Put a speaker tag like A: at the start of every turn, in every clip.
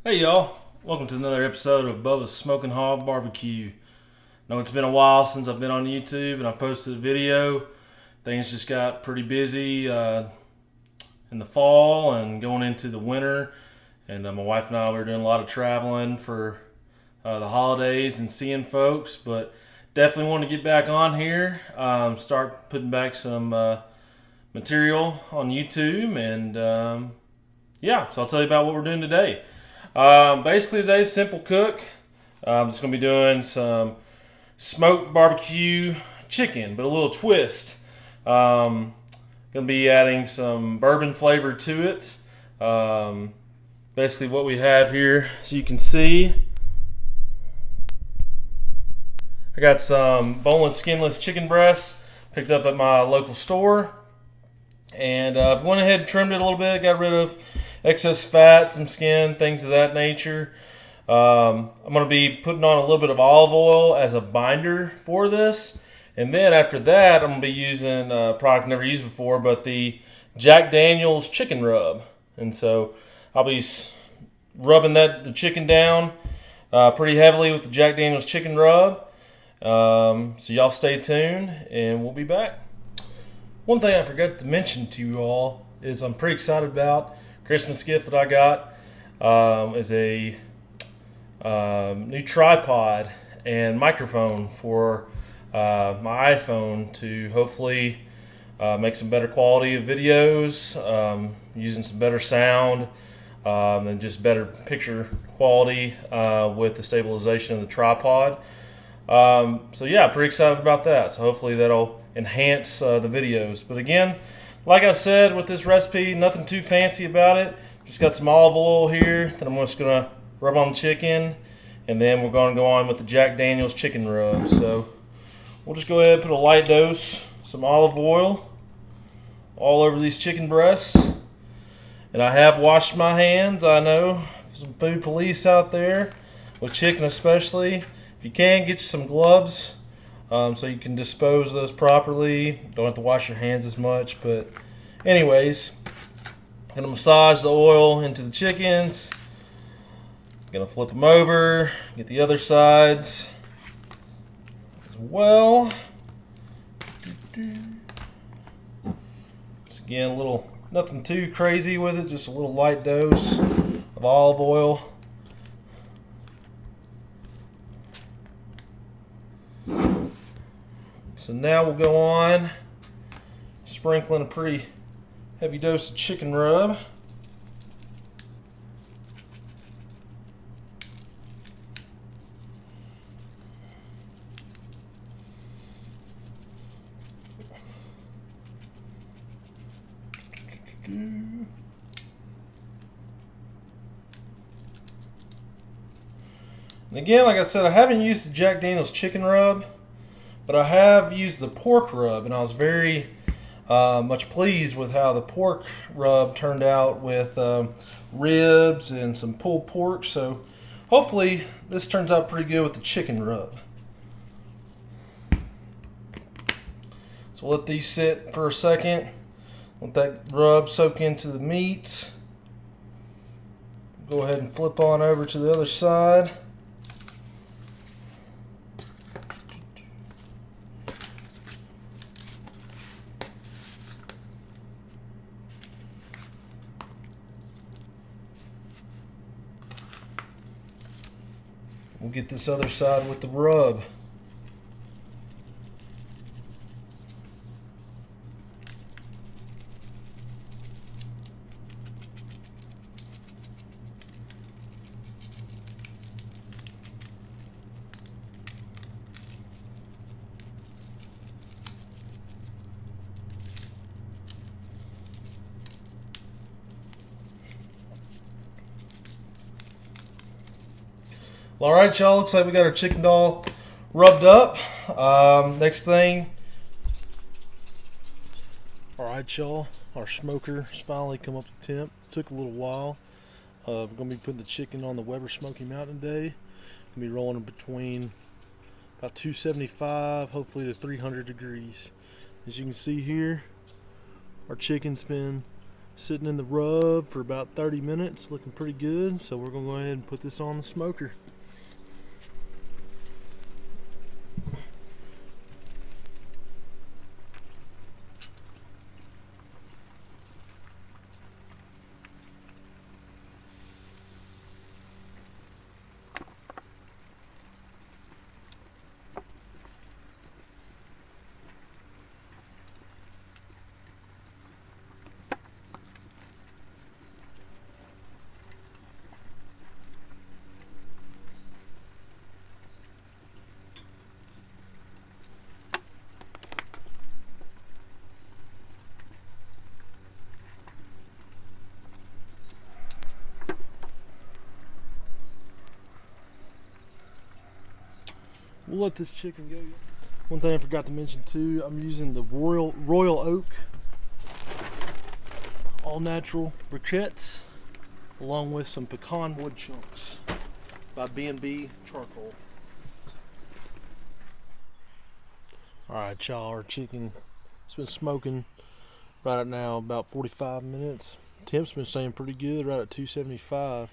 A: Hey y'all, welcome to another episode of Bubba's Smoking Hog Barbecue. Know it's been a while since I've been on YouTube and I posted a video. Things just got pretty busy in the fall and going into the winter. And my wife and I were doing a lot of traveling for the holidays and seeing folks. But definitely want to get back on here, start putting back some material on YouTube. And yeah, so I'll tell you about what we're doing today. Basically today's simple cook. I'm just going to be doing some smoked barbecue chicken, but a little twist. Going to be adding some bourbon flavor to it. Basically what we have here, so you can see, I got some boneless, skinless chicken breasts picked up at my local store. And I've went ahead and trimmed it a little bit, got rid of excess fat, some skin, things of that nature. I'm going to be putting on a little bit of olive oil as a binder for this. And then after that, I'm going to be using a product I've never used before, but the Jack Daniel's chicken rub. And so I'll be rubbing the chicken down pretty heavily with the Jack Daniel's chicken rub. So y'all stay tuned and we'll be back. One thing I forgot to mention to you all is I'm pretty excited about Christmas gift that I got is a new tripod and microphone for my iPhone to hopefully make some better quality of videos, using some better sound and just better picture quality with the stabilization of the tripod. So yeah, I'm pretty excited about that. So hopefully that'll enhance the videos. But again, like I said, with this recipe, nothing too fancy about it. Just got some olive oil here that I'm just going to rub on the chicken. And then we're going to go on with the Jack Daniel's chicken rub. So we'll just go ahead and put a light dose, some olive oil all over these chicken breasts. And I have washed my hands. I know some food police out there, with chicken especially. If you can, get you some gloves so you can dispose of those properly. Don't have to wash your hands as much. But anyways, going to massage the oil into the chickens. Going to flip them over, get the other sides as well. Just again, a little, nothing too crazy with it, just a little light dose of olive oil. So now we'll go on sprinkling a pretty heavy dose of chicken rub. And again, like I said, I haven't used the Jack Daniel's chicken rub, but I have used the pork rub, and I was very much pleased with how the pork rub turned out with ribs and some pulled pork. So hopefully this turns out pretty good with the chicken rub. So we'll let these sit for a second. Let that rub soak into the meat. Go ahead and flip on over to the other side. We'll get this other side with the rub. Well, alright y'all, looks like we got our chicken all rubbed up. Next thing, alright y'all, our smoker's finally come up to temp. Took a little while. We're going to be putting the chicken on the Weber Smoky Mountain today. Going to be rolling between about 275, hopefully to 300 degrees. As you can see here, our chicken's been sitting in the rub for about 30 minutes, looking pretty good. So we're gonna go ahead and put this on the smoker. We'll let this chicken go. One thing I forgot to mention too, I'm using the Royal Oak all natural briquettes along with some pecan wood chunks by BandB charcoal. Alright y'all, our chicken has been smoking right now about 45 minutes. Temp's been staying pretty good, right at 275.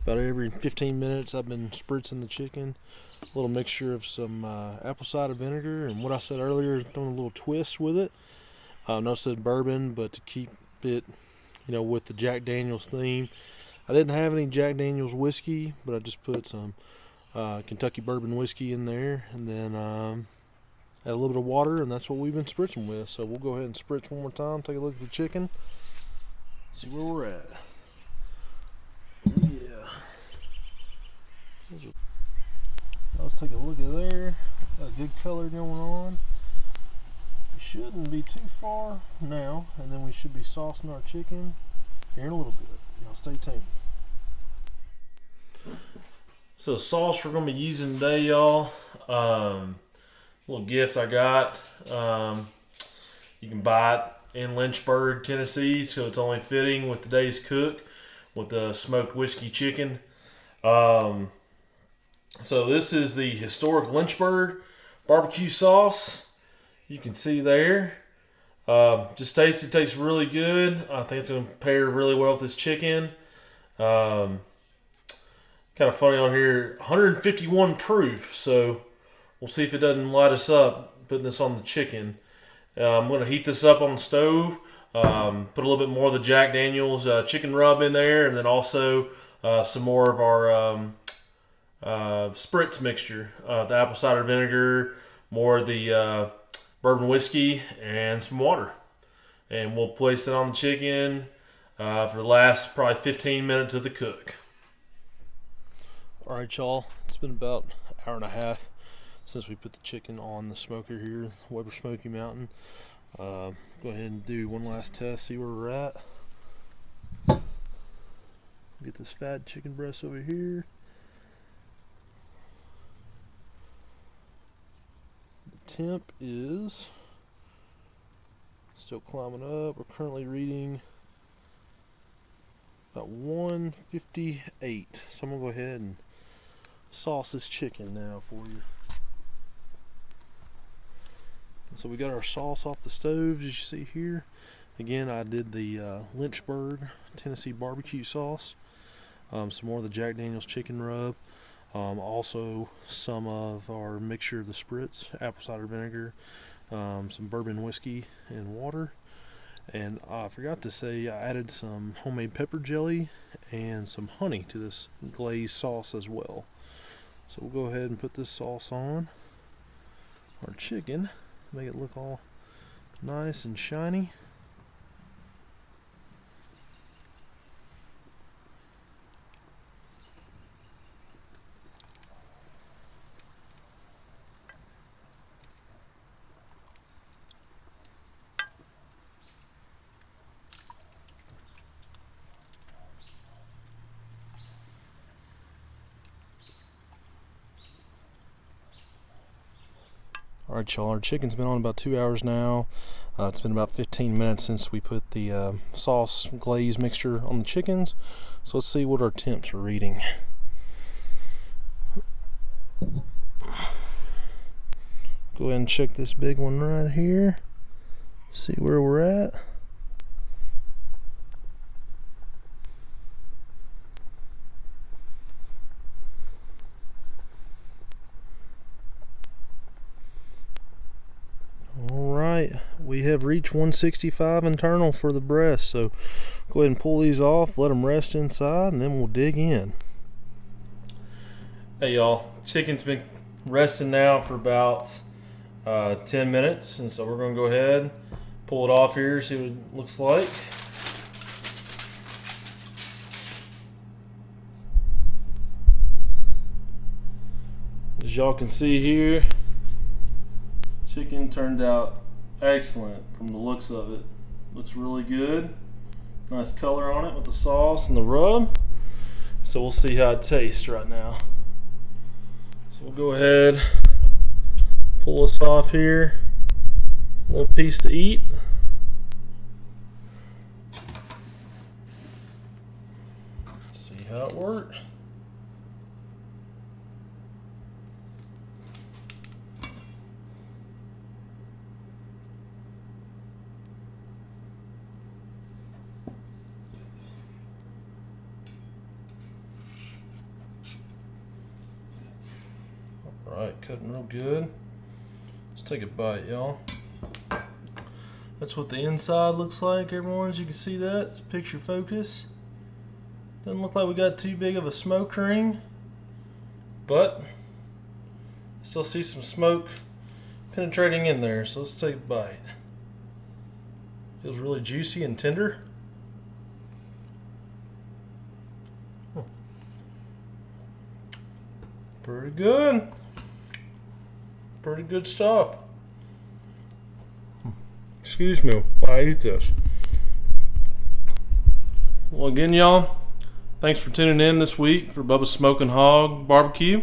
A: About every 15 minutes I've been spritzing the chicken. A little mixture of some apple cider vinegar and what I said earlier, throwing a little twist with it. No said bourbon, but to keep it, with the Jack Daniels theme. I didn't have any Jack Daniels whiskey, but I just put some Kentucky bourbon whiskey in there, and then add a little bit of water, and that's what we've been spritzing with. So we'll go ahead and spritz one more time, take a look at the chicken, see where we're at. Yeah. Let's take a look at there. Got a good color going on. We shouldn't be too far now, and then we should be saucing our chicken here in a little bit. Y'all stay tuned. So the sauce we're going to be using today, y'all, little gift I got. You can buy it in Lynchburg, Tennessee, so it's only fitting with today's cook with the smoked whiskey chicken. So this is the historic Lynchburg BBQ sauce. You can see there. Just tastes really good. I think it's going to pair really well with this chicken. Kind of funny on here, 151 proof. So we'll see if it doesn't light us up putting this on the chicken. I'm going to heat this up on the stove. Put a little bit more of the Jack Daniels chicken rub in there, and then also some more of our Spritz mixture, the apple cider vinegar, more of the bourbon whiskey, and some water. And we'll place it on the chicken for the last probably 15 minutes of the cook. Alright y'all, it's been about an hour and a half since we put the chicken on the smoker here, Weber Smoky Mountain. Go ahead and do one last test, see where we're at. Get this fat chicken breast over here. The temp is still climbing up. We're currently reading about 158. So I'm gonna go ahead and sauce this chicken now for you. And so we got our sauce off the stove, as you see here. Again, I did the Lynchburg Tennessee barbecue sauce. Some more of the Jack Daniels chicken rub. Also some of our mixture of the Spritz, apple cider vinegar, some bourbon whiskey and water. And I forgot to say I added some homemade pepper jelly and some honey to this glazed sauce as well. So we'll go ahead and put this sauce on our chicken, make it look all nice and shiny. Alright y'all, our chicken's been on about 2 hours now. It's been about 15 minutes since we put the sauce glaze mixture on the chickens. So let's see what our temps are reading. Go ahead and check this big one right here. See where we're at. we have reached 165 internal for the breast. So go ahead and pull these off, let them rest inside, and then we'll dig in. Hey y'all, chicken's been resting now for about 10 minutes, and so we're going to go ahead, pull it off here, see what it looks like. As y'all can see here, chicken turned out excellent from the looks of it. Looks really good. Nice color on it with the sauce and the rub. So we'll see how it tastes right now. So we'll go ahead, pull this off here. A little piece to eat. See how it worked. Alright, cutting real good. Let's take a bite, y'all. That's what the inside looks like, everyone, as you can see that. It's picture focus. Doesn't look like we got too big of a smoke ring, but I still see some smoke penetrating in there, so let's take a bite. Feels really juicy and tender. Pretty good. Pretty good stuff. Excuse me while I eat this. Well, again, y'all, thanks for tuning in this week for Bubba's Smoking Hog Barbecue.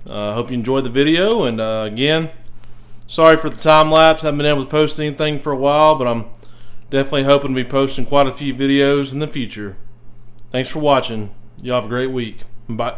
A: Hope you enjoyed the video, and again, sorry for the time lapse. I haven't been able to post anything for a while, but I'm definitely hoping to be posting quite a few videos in the future. Thanks for watching. Y'all have a great week. Bye.